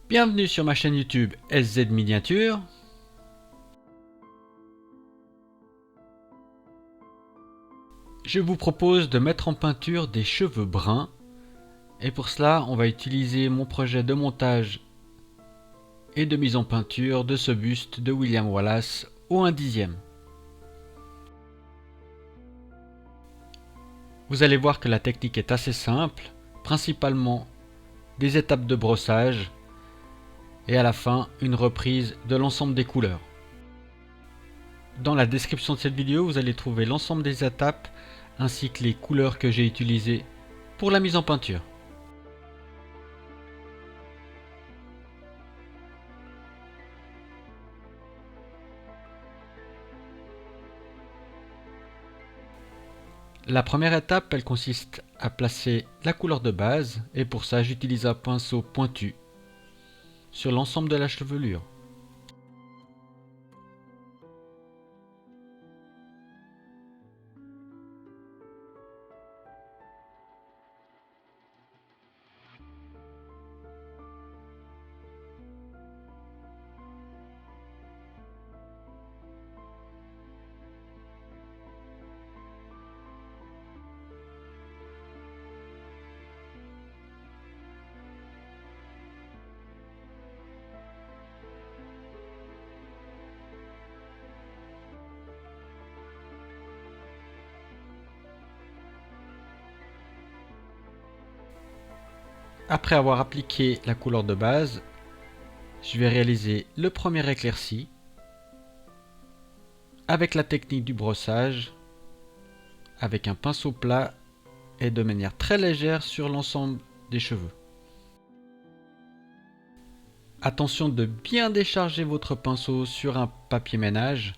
Bienvenue sur ma chaîne YouTube SZ Miniature. Je vous propose de mettre en peinture des cheveux bruns. Et pour cela, on va utiliser mon projet de montage et de mise en peinture de ce buste de William Wallace au 1/10. Vous allez voir que la technique est assez simple, principalement des étapes de brossage et à la fin une reprise de l'ensemble des couleurs. Dans la description de cette vidéo, vous allez trouver l'ensemble des étapes ainsi que les couleurs que j'ai utilisées pour la mise en peinture. La première étape, elle consiste à placer la couleur de base et pour ça j'utilise un pinceau pointu sur l'ensemble de la chevelure. Après avoir appliqué la couleur de base, je vais réaliser le premier éclairci avec la technique du brossage, avec un pinceau plat et de manière très légère sur l'ensemble des cheveux. Attention de bien décharger votre pinceau sur un papier ménage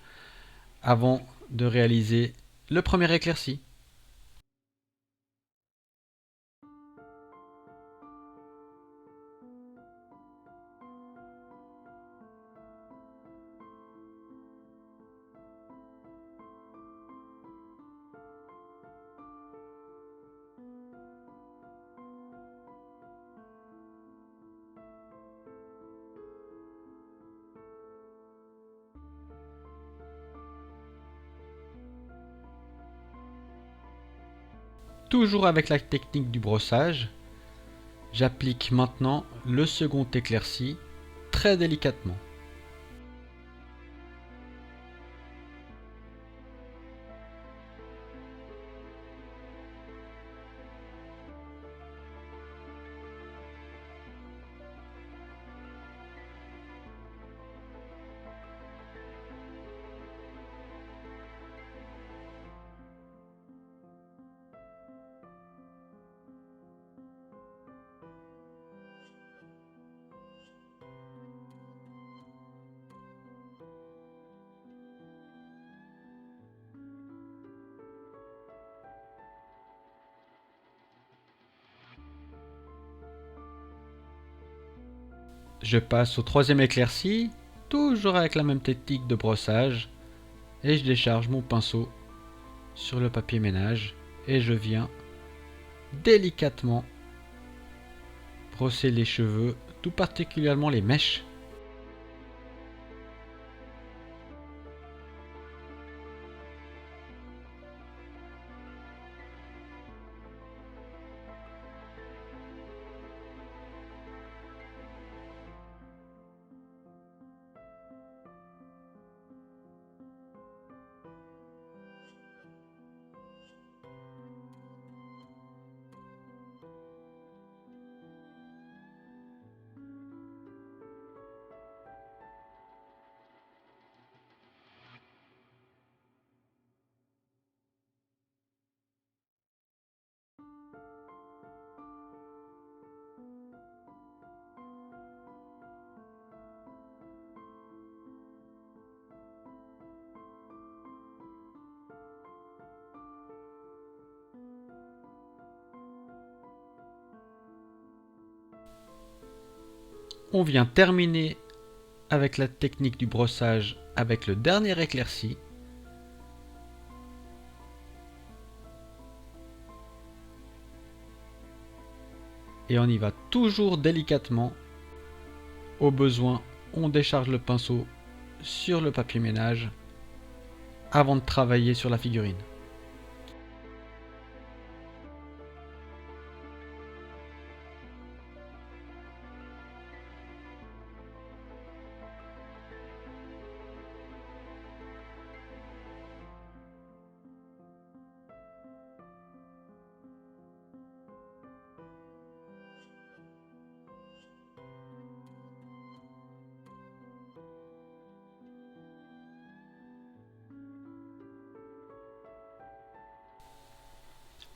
avant de réaliser le premier éclairci. Toujours avec la technique du brossage, j'applique maintenant le second éclairci très délicatement. Je passe au troisième éclairci, toujours avec la même technique de brossage, et je décharge mon pinceau sur le papier ménage et je viens délicatement brosser les cheveux, tout particulièrement les mèches. On vient terminer avec la technique du brossage avec le dernier éclairci. Et on y va toujours délicatement Au besoin, on décharge le pinceau sur le papier ménage avant de travailler sur la figurine.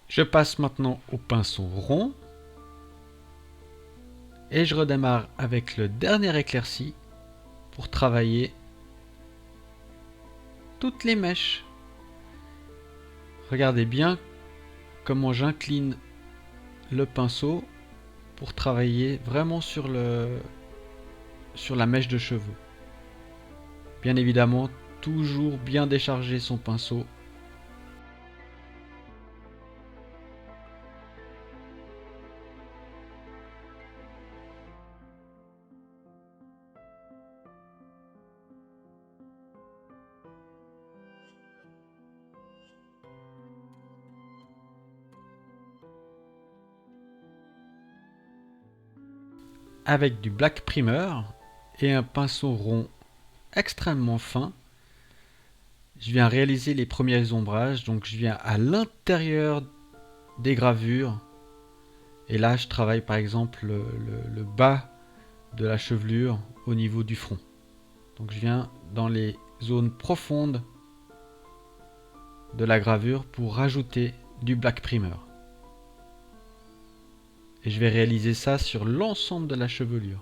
Je passe maintenant au pinceau rond et je redémarre avec le dernier éclairci pour travailler toutes les mèches. Regardez bien comment j'incline le pinceau pour travailler vraiment sur la mèche de cheveux. Bien évidemment, toujours bien décharger son pinceau. Avec du black primer et un pinceau rond extrêmement fin, je viens réaliser les premiers ombrages. Donc je viens à l'intérieur des gravures et là je travaille par exemple le bas de la chevelure au niveau du front. Donc je viens dans les zones profondes de la gravure pour rajouter du black primer. Et je vais réaliser ça sur l'ensemble de la chevelure.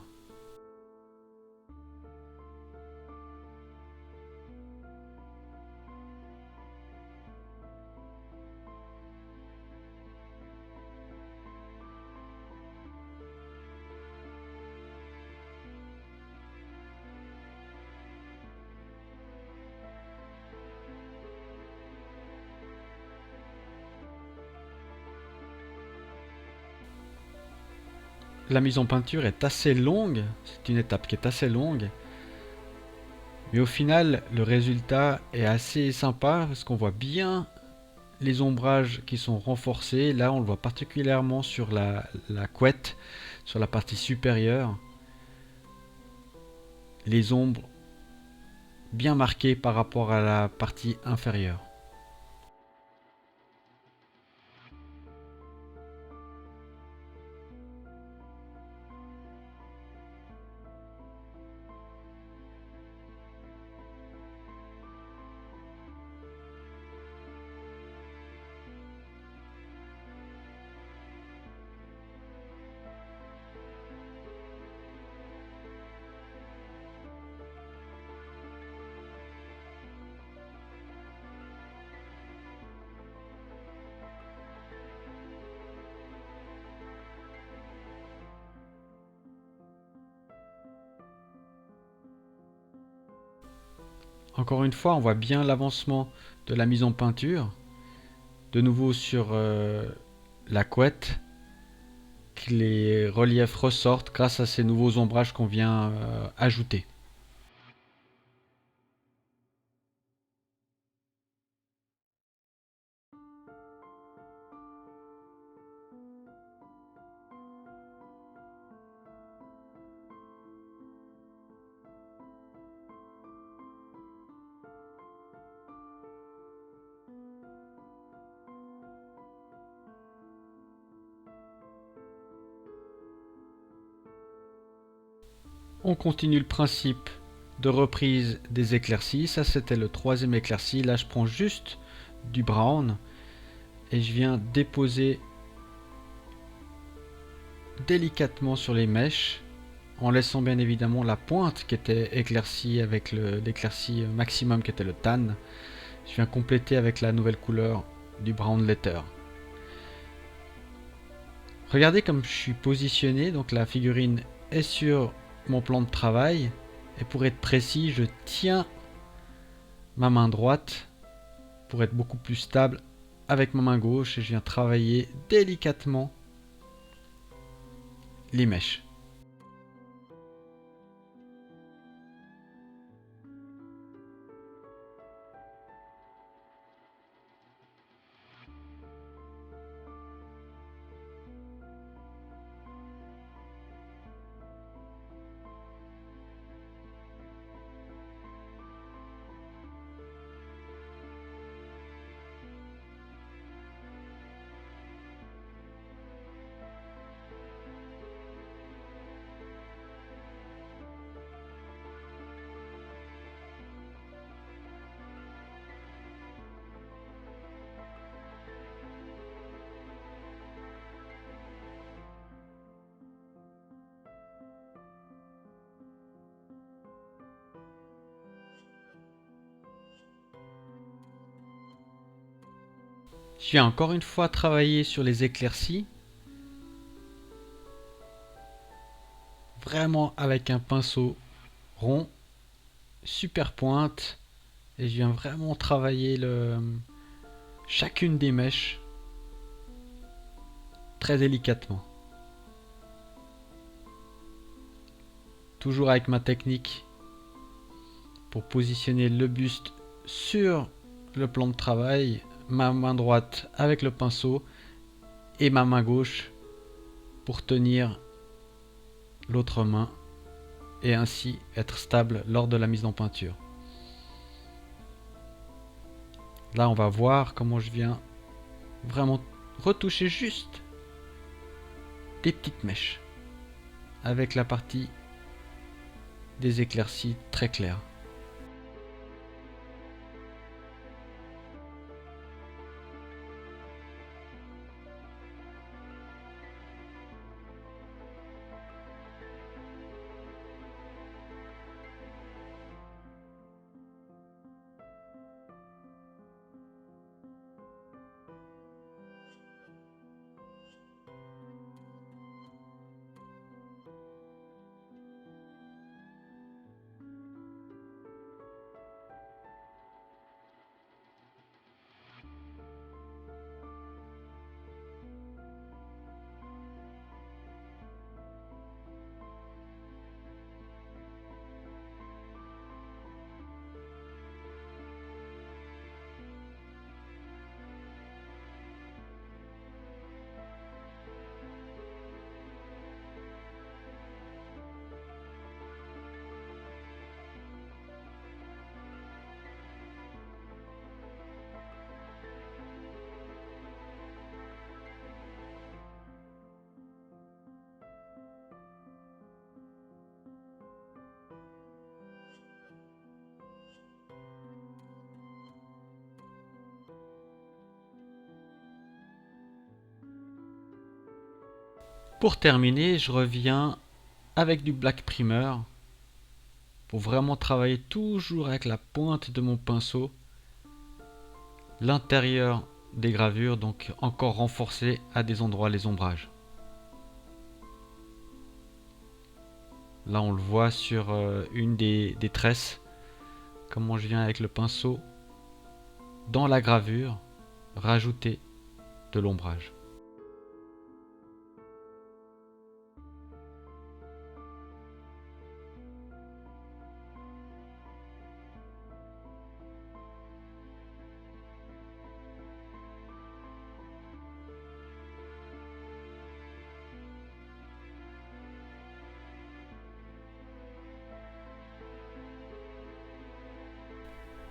La mise en peinture est assez longue, c'est une étape qui est assez longue, mais au final le résultat est assez sympa parce qu'on voit bien les ombrages qui sont renforcés. Là on le voit particulièrement sur la couette, sur la partie supérieure, les ombres bien marquées par rapport à la partie inférieure. Encore une fois, on voit bien l'avancement de la mise en peinture. De nouveau sur la couette, que les reliefs ressortent grâce à ces nouveaux ombrages qu'on vient ajouter. On continue le principe de reprise des éclaircies. Ça c'était le troisième éclairci. Là je prends juste du brown et je viens déposer délicatement sur les mèches en laissant bien évidemment la pointe qui était éclaircie avec l'éclairci maximum qui était le tan. Je viens compléter avec la nouvelle couleur du brown letter. Regardez comme je suis positionné, donc la figurine est sur mon plan de travail et pour être précis je tiens ma main droite pour être beaucoup plus stable avec ma main gauche et je viens travailler délicatement les mèches. Je viens encore une fois travailler sur les éclaircies. Vraiment avec un pinceau rond, super pointe. Et je viens vraiment travailler chacune des mèches très délicatement. Toujours avec ma technique pour positionner le buste sur le plan de travail, ma main droite avec le pinceau et ma main gauche pour tenir l'autre main et ainsi être stable lors de la mise en peinture. Là, on va voir comment je viens vraiment retoucher juste des petites mèches avec la partie des éclaircies très claires. Pour terminer, je reviens avec du black primer pour vraiment travailler toujours avec la pointe de mon pinceau l'intérieur des gravures, donc encore renforcer à des endroits les ombrages. Là on le voit sur une des tresses, comment je viens avec le pinceau dans la gravure rajouter de l'ombrage.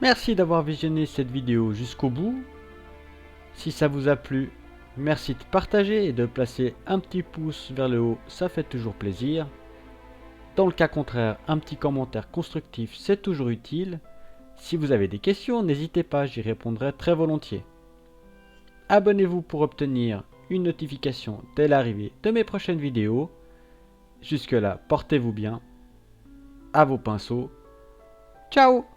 Merci d'avoir visionné cette vidéo jusqu'au bout. Si ça vous a plu, merci de partager et de placer un petit pouce vers le haut, ça fait toujours plaisir. Dans le cas contraire, un petit commentaire constructif, c'est toujours utile. Si vous avez des questions, n'hésitez pas, j'y répondrai très volontiers. Abonnez-vous pour obtenir une notification dès l'arrivée de mes prochaines vidéos. Jusque là, portez-vous bien. À vos pinceaux. Ciao!